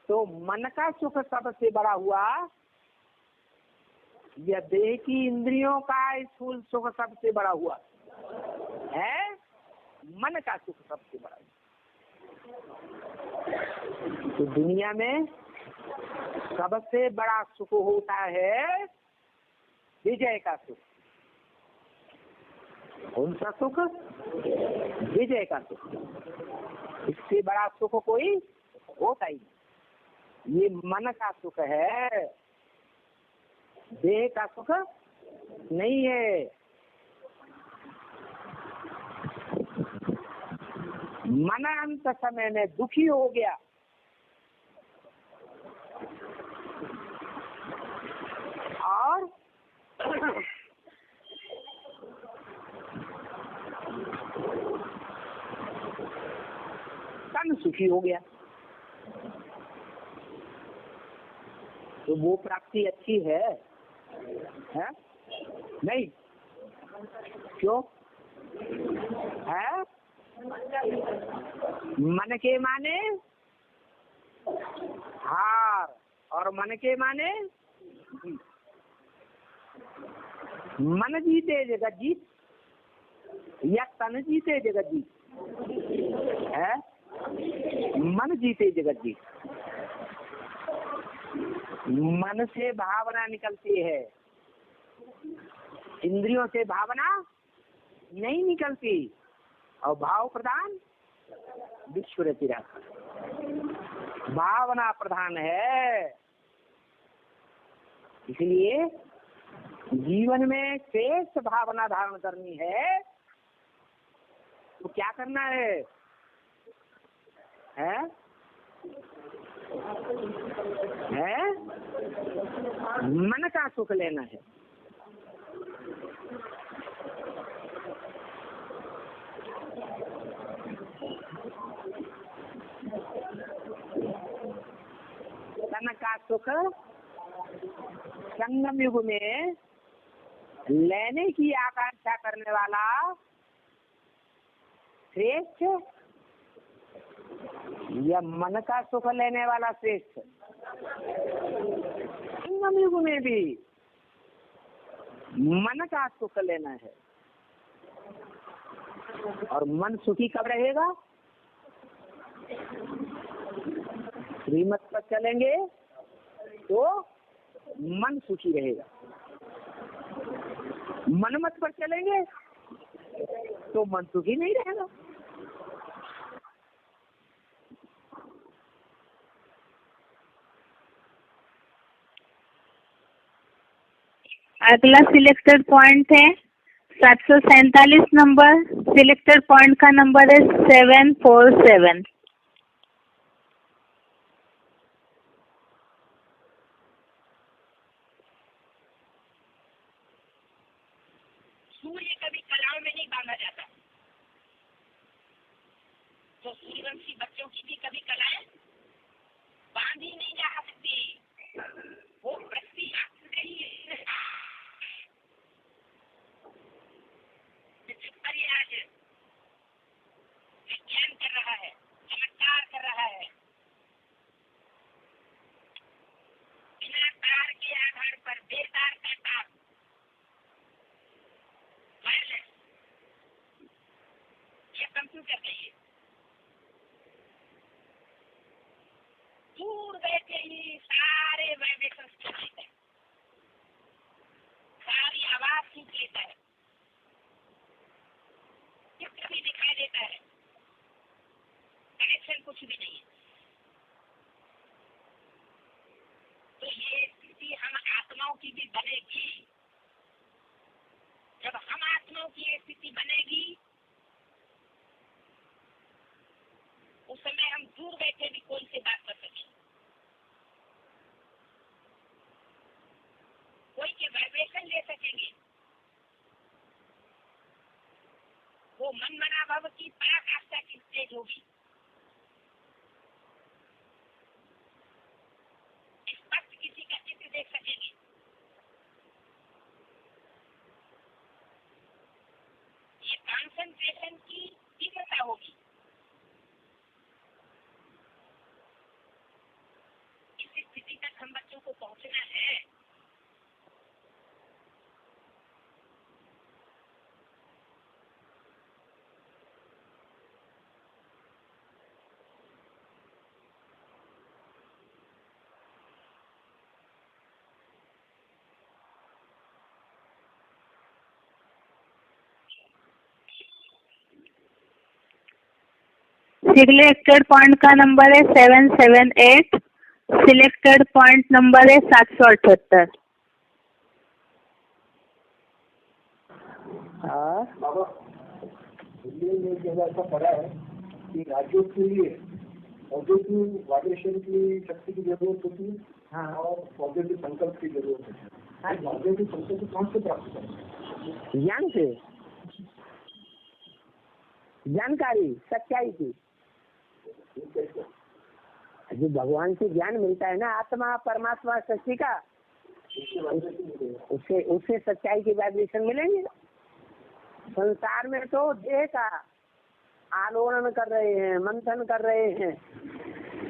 तो मन का सुख सबसे बड़ा हुआ, या देह की इंद्रियों का स्थूल सुख सबसे बड़ा हुआ है? मन का सुख सबसे बड़ा। तो दुनिया में सबसे बड़ा सुख होता है विजय का सुख। कौन सा सुख? विजय का सुख। इससे बड़ा सुख कोई होता ही नहीं। ये मन का सुख है, देह का सुख नहीं है। मन अंत समय में दुखी हो गया, और तन सुखी हो गया, तो वो प्राप्ति अच्छी है? नहीं। क्यों है? मन के माने हार और मन के माने जीत। मन जीते जगत जीत या तन जीते जगत जीत है? मन जीते जगत जीत। मन से भावना निकलती है, इंद्रियों से भावना नहीं निकलती, और भाव प्रधान विश्व रचिरा, भावना प्रधान है। इसलिए जीवन में श्रेष्ठ भावना धारण करनी है तो क्या करना है? हैं? मन का सुख लेना है। तन का सुख संगम युग में लेने की आकांक्षा करने वाला श्रेष्ठ या मन का सुख लेने वाला श्रेष्ठ? संगम युग में भी मन का सुख लेना है। और मन सुखी कब रहेगा? श्रीमत पर चलेंगे तो मन सुखी रहेगा, मनमत पर चलेंगे तो मन सुखी नहीं रहेगा। अगला सिलेक्टेड पॉइंट है 747 नंबर। सिलेक्टेड पॉइंट का नंबर है 747। सूर्य कभी कलाओं में नहीं बांधा जाता, तो सूर्यवंशी बच्चों की भी कभी कलाएं बांधी नहीं जा सकती। वो पृथ्वी नहीं है। आज विज्ञान कर रहा है, चमत्कार कर रहा है, बिना तार के आधार पर बेतार का तार वायरलेस, ये कंप्यूटर चाहिए। दूर बैठे ही सारे वाइब्रेशन खींच लेता है, सारी आवाज खींच लेता है, चित्र भी दिखाई देता है, कनेक्शन कुछ भी नहीं है। तो ये स्थिति हम आत्माओं की भी बनेगी। जब हम आत्माओं की ये स्थिति बनेगी, उस समय हम दूर बैठे भी कोई से बात कर सकेंगे, कोई के वाइब्रेशन ले सकेंगे। वो मन मना भाव की पराकाष्ठा की स्टेज होगी। स्पष्ट किसी का चित्र देख सकेंगे। ये कॉन्सेंट्रेशन की तीव्रता होगी। इस स्थिति तक हम बच्चों को पहुंचना है। सिलेक्टेड पॉइंट का नंबर है 778। सिलेक्टेड पॉइंट नंबर है 778। हाँ बाबा हिंदी में जो ऐसा पढ़ा है कि राज्यों के लिए पॉजिटिव वाइब्रेशन की शक्ति की जरूरत होती है। हाँ। और पॉजिटिव संकल्प की जरूरत होती है। पॉजिटिव संकल्प कौन से प्राप्त करें? ज्ञान से, जानकारी, सच्चाई की। जो भगवान से ज्ञान मिलता है ना, आत्मा परमात्मा शक्ति का, उससे सच्चाई की वाइब्रेशन मिलेंगे। संसार में तो देह का आलोड़न कर रहे हैं, मंथन कर रहे हैं,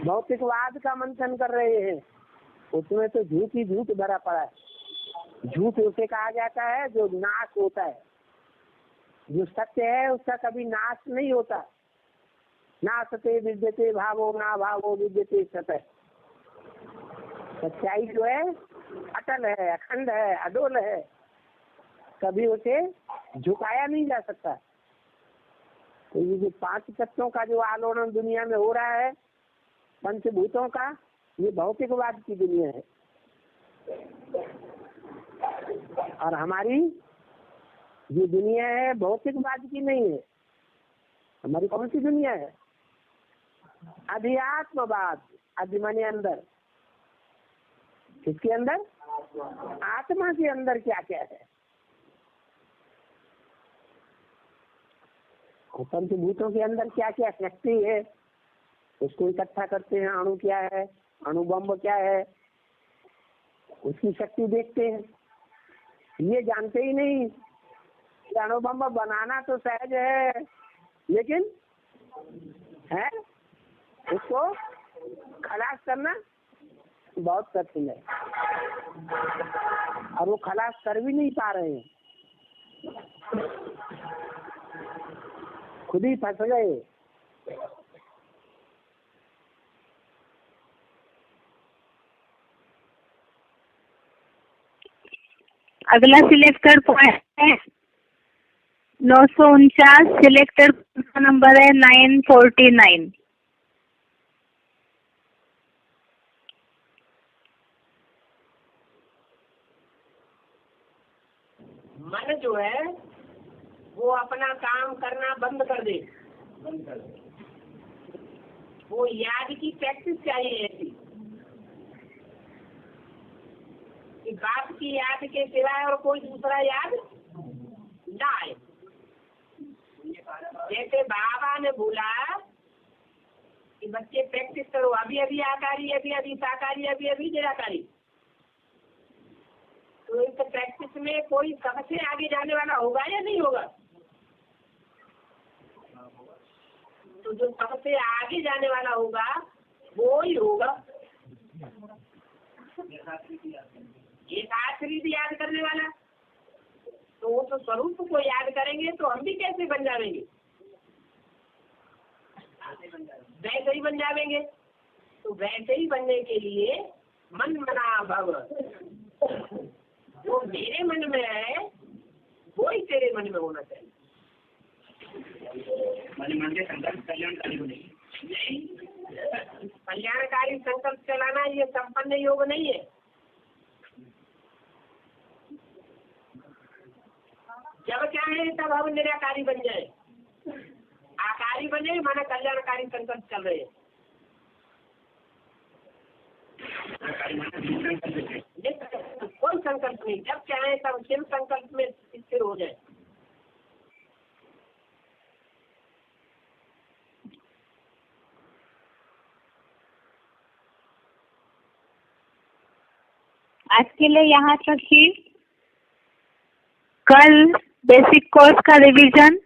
भौतिकवाद का मंथन कर रहे हैं, उसमें तो झूठ ही झूठ भरा पड़ा है। झूठ उसे कहा जाता है जो नाश होता है। जो सत्य है उसका कभी नाश नहीं होता। नासते विद्यते भावो ना भावो विद्यते सत्य। सच्चाई जो है अटल है, अखंड है, अडोल है, कभी उसे झुकाया नहीं जा सकता। तो ये जो 5 तत्वों का जो आलोड़न दुनिया में हो रहा है, पंचभूतों का, ये भौतिकवाद की दुनिया है। और हमारी जो दुनिया है भौतिकवाद की नहीं है। हमारी कौन सी दुनिया है? अध्यात्मवाद। अध्य माने अंदर। किसके अंदर? आत्मा के अंदर क्या क्या है। पंचभूतों के अंदर क्या क्या शक्ति है, उसको इकट्ठा करते हैं। अणु क्या है, अणुबम क्या है, उसकी शक्ति देखते हैं। ये जानते ही नहीं कि अणुबम बनाना तो सहज है, लेकिन है उसको खलास करना बहुत कठिन है। और वो खलास कर भी नहीं पा रहे हैं, खुद ही फंस गए। अगला सिलेक्टेड पॉइंट है 949। सिलेक्टेड का नंबर है 949। मन जो है वो अपना काम करना बंद कर दे। वो याद की प्रैक्टिस चाहिए ऐसी कि बाप की याद के सिवाय और कोई दूसरा याद ना आए। जैसे बाबा ने बोला कि बच्चे प्रैक्टिस करो, अभी अभी आकारी, अभी अभी साकारी, अभी अभी निराकारी। तो इस प्रैक्टिस में कोई सबसे आगे जाने वाला होगा या नहीं होगा? तो जो सबसे आगे जाने वाला होगा वो ही होगा। एक आखिरी भी याद करने वाला, तो वो तो स्वरूप को याद करेंगे तो हम भी कैसे बन जाएंगे? वैसे ही बन जाएंगे। तो वैसे ही बनने के लिए मन मना भव, वो मेरे मन में है वो ही तेरे मन में होना चाहिए। मन के संकल्प कल्याणकारी होने नहीं, कल्याणकारी संकल्प चलाना ये संपन्न योग नहीं है। जब चाहे तब हम निराकारी बन जाए, आकारी बने माना कल्याणकारी संकल्प चल रहे हैं। कोई संकल्प नहीं, जब चाहे तब शिव संकल्प में स्थिर हो जाए। आज के लिए यहाँ तक ही। कल बेसिक कोर्स का रिवीजन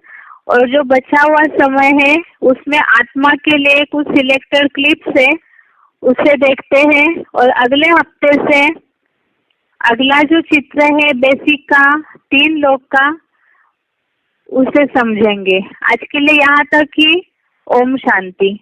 और जो बचा हुआ समय है उसमें आत्मा के लिए कुछ सिलेक्टेड क्लिप्स है, उसे देखते हैं। और अगले हफ्ते से अगला जो चित्र है बेसिक का 3 लोग का, उसे समझेंगे। आज के लिए यहाँ तक ही। ओम शांति।